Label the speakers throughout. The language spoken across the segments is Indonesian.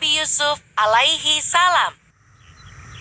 Speaker 1: Nabi Yusuf alaihi salam.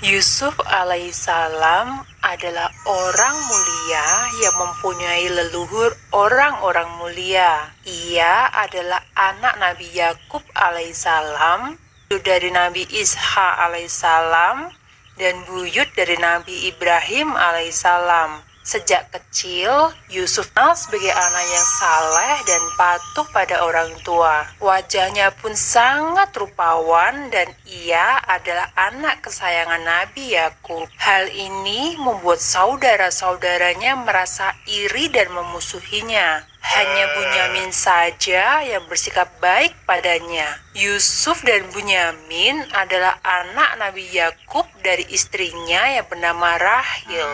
Speaker 2: Yusuf alaihissalam adalah orang mulia yang mempunyai leluhur orang-orang mulia. Ia adalah anak Nabi Yakub alaihissalam, dari Nabi Ishak alaihissalam, dan buyut dari Nabi Ibrahim alaihissalam. Sejak kecil, Yusuf dikenal sebagai anak yang saleh dan patuh pada orang tua. Wajahnya pun sangat rupawan dan ia adalah anak kesayangan Nabi Yakub. Hal ini membuat saudara-saudaranya merasa iri dan memusuhinya. Hanya Bunyamin saja yang bersikap baik padanya. Yusuf dan Bunyamin adalah anak Nabi Yakub dari istrinya yang bernama Rahil.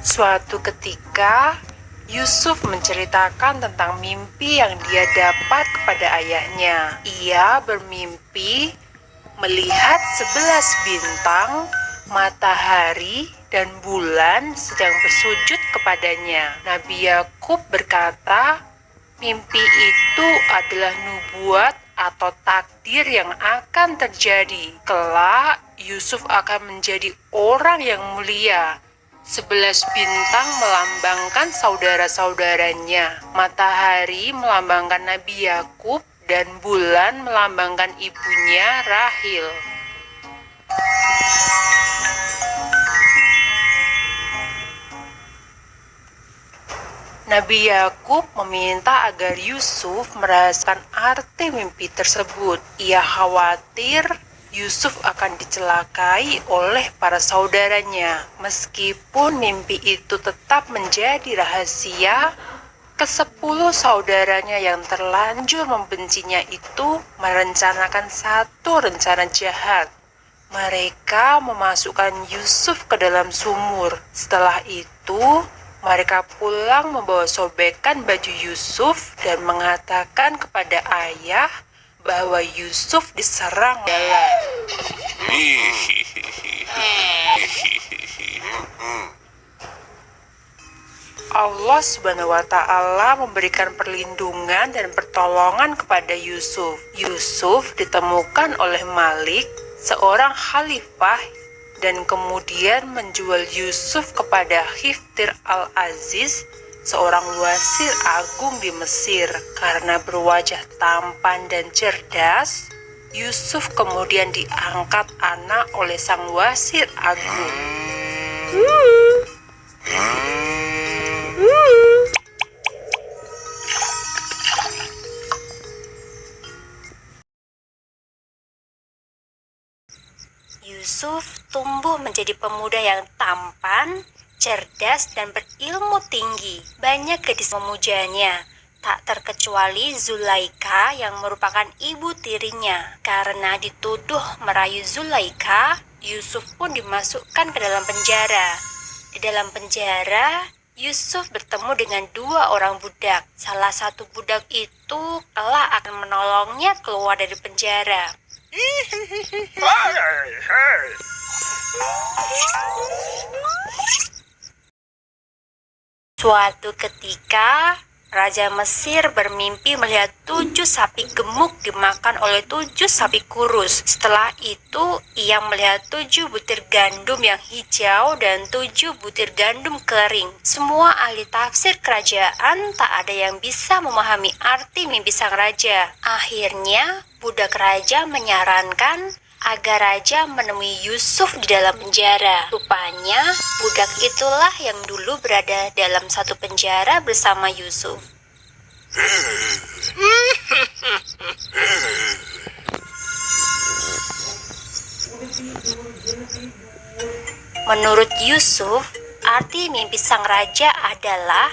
Speaker 2: Suatu ketika, Yusuf menceritakan tentang mimpi yang dia dapat kepada ayahnya. Ia bermimpi melihat 11 bintang, matahari, dan bulan sedang bersujud kepadanya. Nabi Yakub berkata, mimpi itu adalah nubuat atau takdir yang akan terjadi. Kelak, Yusuf akan menjadi orang yang mulia. 11 bintang melambangkan saudara-saudaranya, matahari melambangkan Nabi Yakub, dan bulan melambangkan ibunya Rahil. Nabi Yakub meminta agar Yusuf merasakan arti mimpi tersebut. Ia khawatir Yusuf akan dicelakai oleh para saudaranya. Meskipun mimpi itu tetap menjadi rahasia, ke-10 saudaranya yang terlanjur membencinya itu merencanakan satu rencana jahat. Mereka memasukkan Yusuf ke dalam sumur. Setelah itu, mereka pulang membawa sobekan baju Yusuf dan mengatakan kepada ayah bahwa Yusuf diserang bala. Allah Subhanahu wa Ta'ala memberikan perlindungan dan pertolongan kepada Yusuf. Yusuf ditemukan oleh Malik, seorang khalifah, dan kemudian menjual Yusuf kepada Khiftir al-Aziz, seorang wasir agung di Mesir. Karena berwajah tampan dan cerdas, Yusuf kemudian diangkat anak oleh sang wasir agung.
Speaker 3: Yusuf tumbuh menjadi pemuda yang tampan, cerdas, dan berilmu tinggi. Banyak gadis memujanya, tak terkecuali Zulaika yang merupakan ibu tirinya. Karena dituduh merayu Zulaika, Yusuf pun dimasukkan ke dalam penjara. Di dalam penjara, Yusuf bertemu dengan 2 orang budak. Salah satu budak itu kelak akan menolongnya keluar dari penjara. Suatu ketika, Raja Mesir bermimpi melihat 7 sapi gemuk dimakan oleh 7 sapi kurus. Setelah itu, ia melihat 7 butir gandum yang hijau dan 7 butir gandum kering. Semua ahli tafsir kerajaan tak ada yang bisa memahami arti mimpi sang raja. Akhirnya, budak raja menyarankan agar raja menemui Yusuf di dalam penjara. Rupanya, budak itulah yang dulu berada dalam satu penjara bersama Yusuf. Menurut Yusuf, arti mimpi sang raja adalah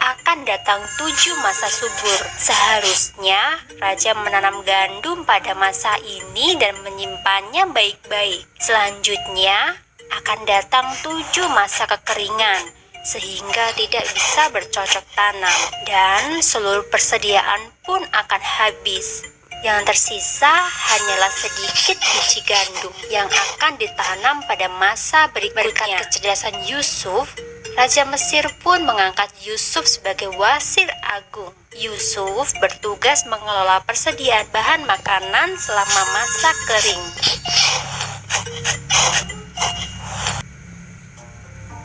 Speaker 3: akan datang 7 masa subur. Seharusnya raja menanam gandum pada masa ini dan menyimpannya baik-baik. Selanjutnya akan datang 7 masa kekeringan, sehingga tidak bisa bercocok tanam dan seluruh persediaan pun akan habis. Yang tersisa hanyalah sedikit biji gandum yang akan ditanam pada masa berikutnya. Berkat kecerdasan Yusuf, Raja Mesir pun mengangkat Yusuf sebagai wasir agung. Yusuf bertugas mengelola persediaan bahan makanan selama masa kering.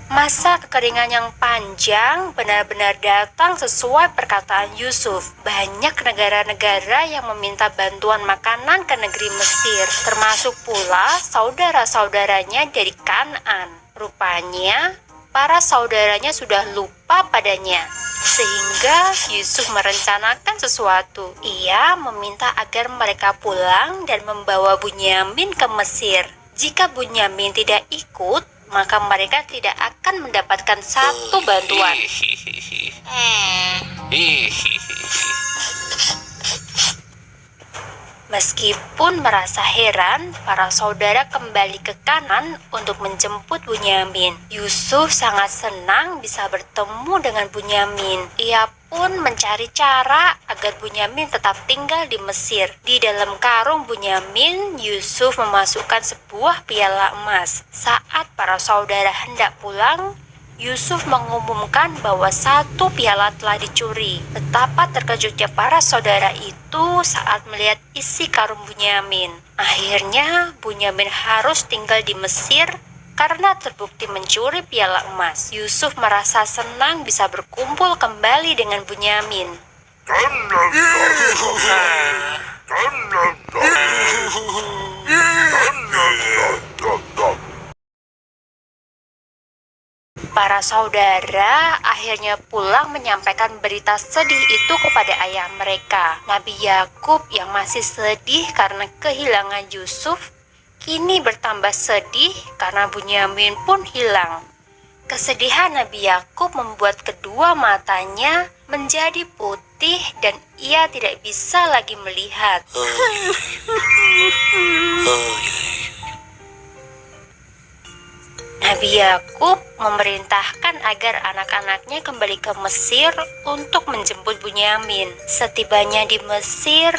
Speaker 3: Masa kekeringan yang panjang benar-benar datang sesuai perkataan Yusuf. Banyak negara-negara yang meminta bantuan makanan ke negeri Mesir, termasuk pula saudara-saudaranya dari Kanaan. Rupanya, para saudaranya sudah lupa padanya, sehingga Yusuf merencanakan sesuatu. Ia meminta agar mereka pulang dan membawa Bunyamin ke Mesir. Jika Bunyamin tidak ikut, maka mereka tidak akan mendapatkan satu bantuan. Meskipun merasa heran, para saudara kembali ke Kanaan untuk menjemput Bunyamin. Yusuf sangat senang bisa bertemu dengan Bunyamin. Ia pun mencari cara agar Bunyamin tetap tinggal di Mesir. Di dalam karung Bunyamin, Yusuf memasukkan sebuah piala emas. Saat para saudara hendak pulang, Yusuf mengumumkan bahwa satu piala telah dicuri. Betapa terkejutnya para saudara itu saat melihat isi karung Bunyamin. Akhirnya, Bunyamin harus tinggal di Mesir karena terbukti mencuri piala emas. Yusuf merasa senang bisa berkumpul kembali dengan Bunyamin. Para saudara akhirnya pulang menyampaikan berita sedih itu kepada ayah mereka. Nabi Yakub yang masih sedih karena kehilangan Yusuf, kini bertambah sedih karena Bunyamin pun hilang. Kesedihan Nabi Yakub membuat kedua matanya menjadi putih dan ia tidak bisa lagi melihat. Nabi Yakub memerintahkan agar anak-anaknya kembali ke Mesir untuk menjemput Bunyamin. Setibanya di Mesir,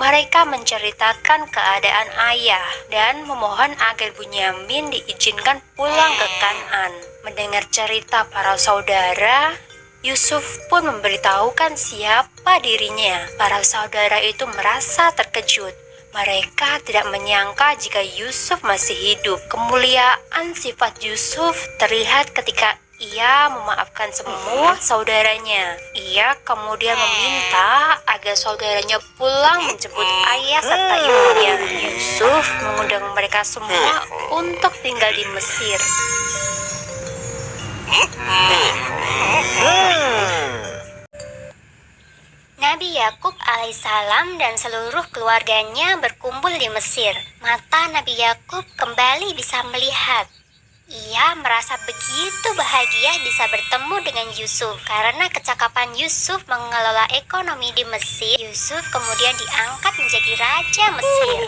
Speaker 3: mereka menceritakan keadaan ayah dan memohon agar Bunyamin diizinkan pulang ke Kanaan. Mendengar cerita para saudara, Yusuf pun memberitahukan siapa dirinya. Para saudara itu merasa terkejut. Mereka tidak menyangka jika Yusuf masih hidup. Kemuliaan sifat Yusuf terlihat ketika ia memaafkan semua saudaranya. Ia kemudian meminta agar saudaranya pulang menjemput ayah serta ibunya. Yusuf mengundang mereka semua untuk tinggal di Mesir. Nabi Yakub alaihissalam dan seluruh keluarganya berkumpul di Mesir. Mata Nabi Yakub kembali bisa melihat. Ia merasa begitu bahagia bisa bertemu dengan Yusuf. Karena kecakapan Yusuf mengelola ekonomi di Mesir, Yusuf kemudian diangkat menjadi raja Mesir.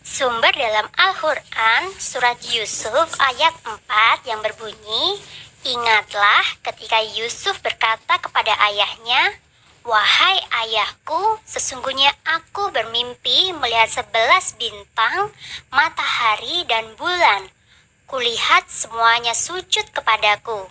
Speaker 3: Sumber dalam Al-Quran, surat Yusuf ayat 4 yang berbunyi, "Ingatlah ketika Yusuf berkata kepada ayahnya, 'Wahai ayahku, sesungguhnya aku bermimpi melihat 11 bintang, matahari dan bulan. Kulihat semuanya sujud kepadaku.